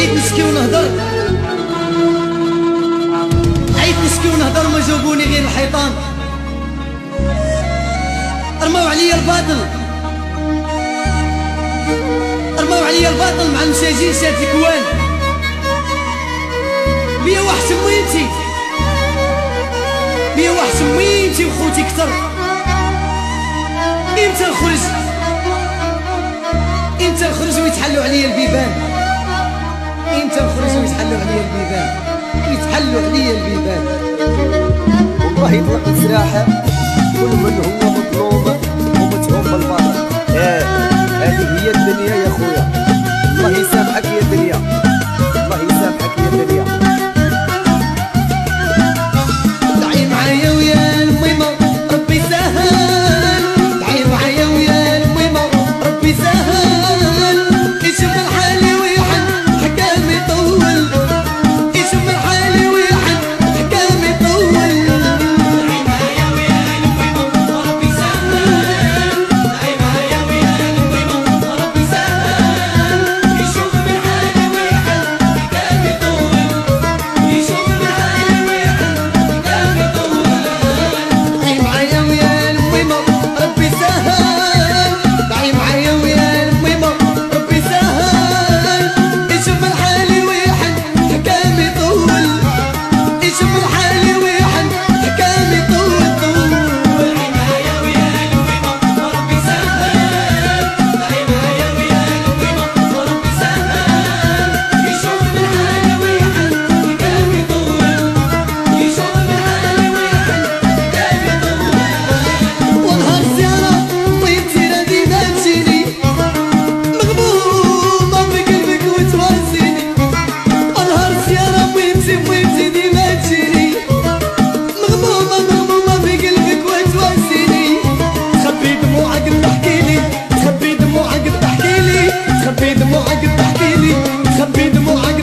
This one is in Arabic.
عيد نسكي ونهضر، عيد نسكي ونهضر، ما جاوبوني غير الحيطان. رماو عليا الباطل، رماو عليا الباطل مع المساجين شاد الكوان. بيا واحد سميتي، بيا واحد سميتي وخوتي كتر. امتى نخرج، امتى نخرج ويتحلوا عليا البيبان، امتى نخرج ويتحلوا عليا البيبان، ويتحلوا عليا البيبان. والله يطلق السراحة كل من هو مظلوم ومتهم بالباطل. هذه هي الدنيا يا خويا، الله يسامحك يا دنيا، الله يسامحك يا دنيا. دعي معايا ويا الميمة ربي سهل، دعي معايا ويا الميمة ربي سهل. يشوف الحالي ويحن حكام يطول، يشوف الحالي ويحن حكام يطول. دعي معايا ويا الميمة ربي سهل، دعي معايا ويا الميمة ربي سهل. يشوف الحالي ويحن حكام يطول، يشوف الحالي ويحن حكام يطول. دعي معايا ويا الميمة ربي سهل، دعي معايا ويا الميمة ربي سهل. يشوف الحالي ويحن حكام يطول، يشوف الحالي ويحن حكام يطول. دعي معايا ويا الميمة ربي سهل، دعي معايا ويا الميمة ربي سهل. يشوف الحالي ويحن حكام يطول، يشوف الحالي ويحن حكام يطول. ونهار زيارة طيبتي رديدة تجيني، مغمومة في قلبك وتواسيني. ونهار زيارة طيبتي ديما تجيني، مغمومة في قلبك وتواسيني. تخبي دموعك تحكيلي، تخبي دموعك تحكيلي، تخبي دموعك تحكيلي، تخبي دموعك